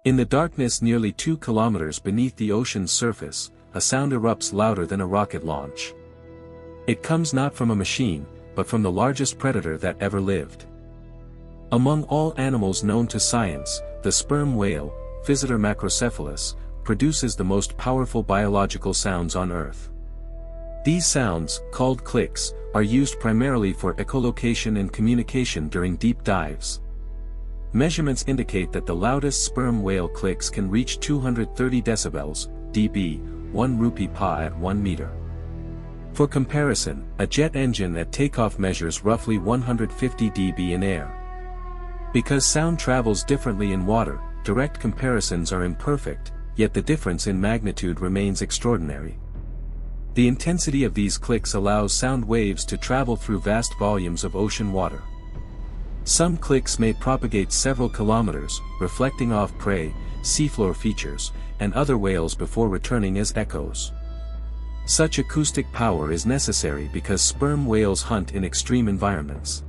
In the darkness nearly 2 kilometers beneath the ocean's surface, a sound erupts louder than a rocket launch. It comes not from a machine, but from the largest predator that ever lived. Among all animals known to science, the sperm whale, Physeter macrocephalus, produces the most powerful biological sounds on Earth. These sounds, called clicks, are used primarily for echolocation and communication during deep dives. Measurements indicate that the loudest sperm whale clicks can reach 230 decibels, dB, 1 rupee pa at 1 meter. For comparison, a jet engine at takeoff measures roughly 150 dB in air. Because sound travels differently in water, direct comparisons are imperfect, yet the difference in magnitude remains extraordinary. The intensity of these clicks allows sound waves to travel through vast volumes of ocean water. Some clicks may propagate several kilometers, reflecting off prey, seafloor features, and other whales before returning as echoes. Such acoustic power is necessary because sperm whales hunt in extreme environments.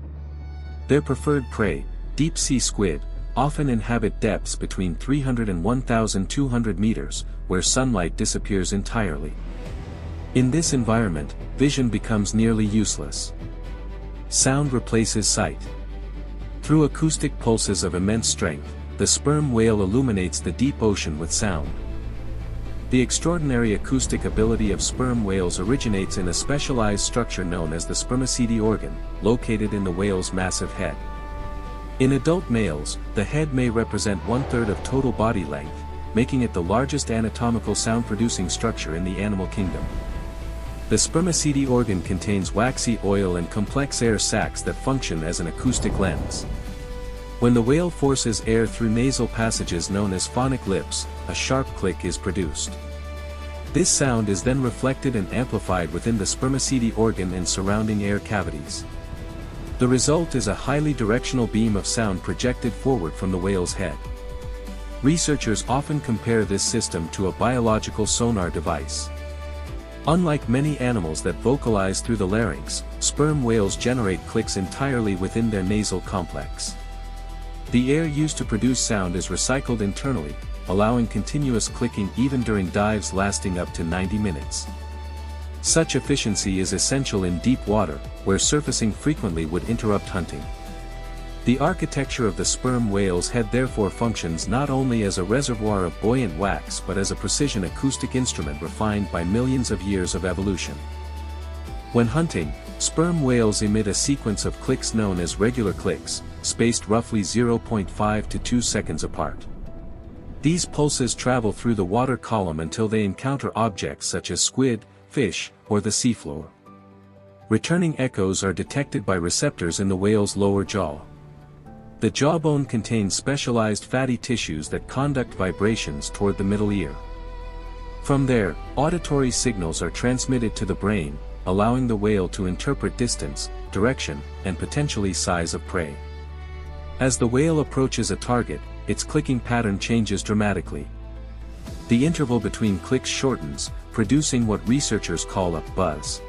Their preferred prey, deep-sea squid, often inhabit depths between 300 and 1,200 meters, where sunlight disappears entirely. In this environment, vision becomes nearly useless. Sound replaces sight. Through acoustic pulses of immense strength, the sperm whale illuminates the deep ocean with sound. The extraordinary acoustic ability of sperm whales originates in a specialized structure known as the spermaceti organ, located in the whale's massive head. In adult males, the head may represent 1/3 of total body length, making it the largest anatomical sound-producing structure in the animal kingdom. The spermaceti organ contains waxy oil and complex air sacs that function as an acoustic lens. When the whale forces air through nasal passages known as phonic lips, a sharp click is produced. This sound is then reflected and amplified within the spermaceti organ and surrounding air cavities. The result is a highly directional beam of sound projected forward from the whale's head. Researchers often compare this system to a biological sonar device. Unlike many animals that vocalize through the larynx, sperm whales generate clicks entirely within their nasal complex. The air used to produce sound is recycled internally, allowing continuous clicking even during dives lasting up to 90 minutes. Such efficiency is essential in deep water, where surfacing frequently would interrupt hunting. The architecture of the sperm whale's head therefore functions not only as a reservoir of buoyant wax but as a precision acoustic instrument refined by millions of years of evolution. When hunting, sperm whales emit a sequence of clicks known as regular clicks, spaced roughly 0.5 to 2 seconds apart. These pulses travel through the water column until they encounter objects such as squid, fish, or the seafloor. Returning echoes are detected by receptors in the whale's lower jaw. The jawbone contains specialized fatty tissues that conduct vibrations toward the middle ear. From there, auditory signals are transmitted to the brain, allowing the whale to interpret distance, direction, and potentially size of prey. As the whale approaches a target, its clicking pattern changes dramatically. The interval between clicks shortens, producing what researchers call a buzz.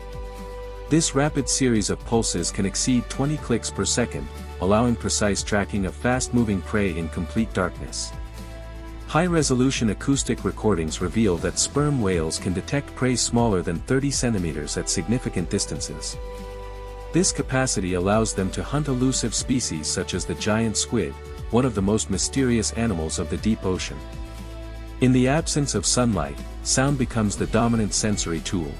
This rapid series of pulses can exceed 20 clicks per second, allowing precise tracking of fast-moving prey in complete darkness. High-resolution acoustic recordings reveal that sperm whales can detect prey smaller than 30 centimeters at significant distances. This capacity allows them to hunt elusive species such as the giant squid, one of the most mysterious animals of the deep ocean. In the absence of sunlight, sound becomes the dominant sensory tool.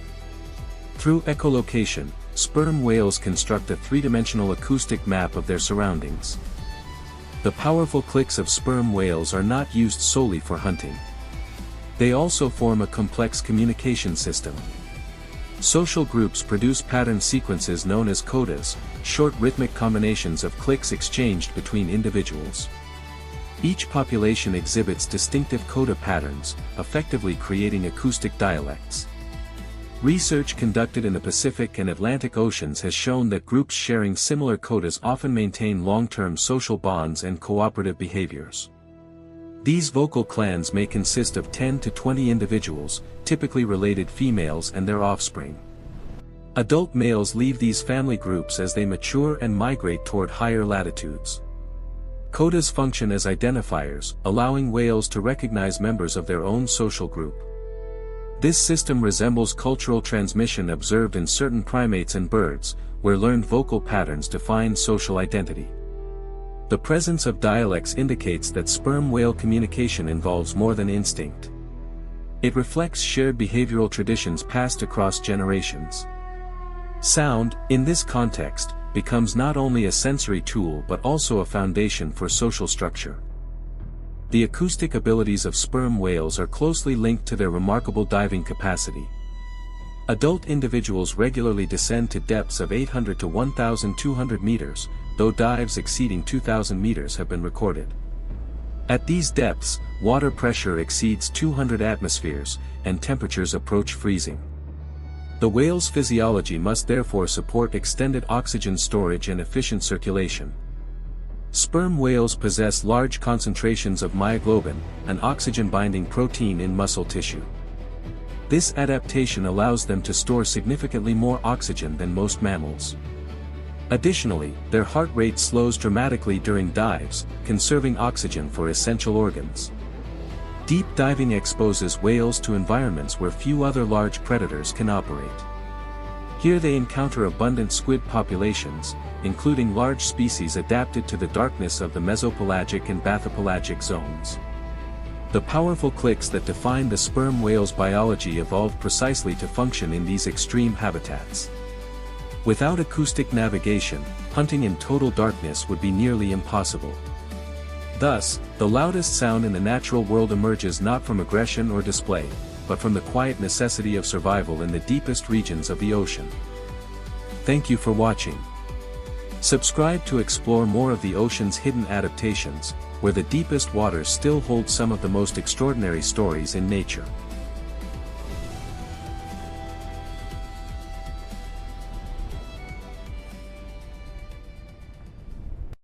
Through echolocation, sperm whales construct a three-dimensional acoustic map of their surroundings. The powerful clicks of sperm whales are not used solely for hunting. They also form a complex communication system. Social groups produce pattern sequences known as codas, short rhythmic combinations of clicks exchanged between individuals. Each population exhibits distinctive coda patterns, effectively creating acoustic dialects. Research conducted in the Pacific and Atlantic Oceans has shown that groups sharing similar codas often maintain long-term social bonds and cooperative behaviors. These vocal clans may consist of 10 to 20 individuals, typically related females and their offspring. Adult males leave these family groups as they mature and migrate toward higher latitudes. Codas function as identifiers, allowing whales to recognize members of their own social group. This system resembles cultural transmission observed in certain primates and birds, where learned vocal patterns define social identity. The presence of dialects indicates that sperm whale communication involves more than instinct. It reflects shared behavioral traditions passed across generations. Sound, in this context, becomes not only a sensory tool but also a foundation for social structure. The acoustic abilities of sperm whales are closely linked to their remarkable diving capacity. Adult individuals regularly descend to depths of 800 to 1,200 meters, though dives exceeding 2,000 meters have been recorded. At these depths, water pressure exceeds 200 atmospheres, and temperatures approach freezing. The whale's physiology must therefore support extended oxygen storage and efficient circulation. Sperm whales possess large concentrations of myoglobin, an oxygen-binding protein in muscle tissue. This adaptation allows them to store significantly more oxygen than most mammals. Additionally, their heart rate slows dramatically during dives, conserving oxygen for essential organs. Deep diving exposes whales to environments where few other large predators can operate. Here they encounter abundant squid populations, including large species adapted to the darkness of the mesopelagic and bathypelagic zones. The powerful clicks that define the sperm whale's biology evolved precisely to function in these extreme habitats. Without acoustic navigation, hunting in total darkness would be nearly impossible. Thus, the loudest sound in the natural world emerges not from aggression or display, but from the quiet necessity of survival in the deepest regions of the ocean. Thank you for watching. Subscribe to explore more of the ocean's hidden adaptations, where the deepest waters still hold some of the most extraordinary stories in nature.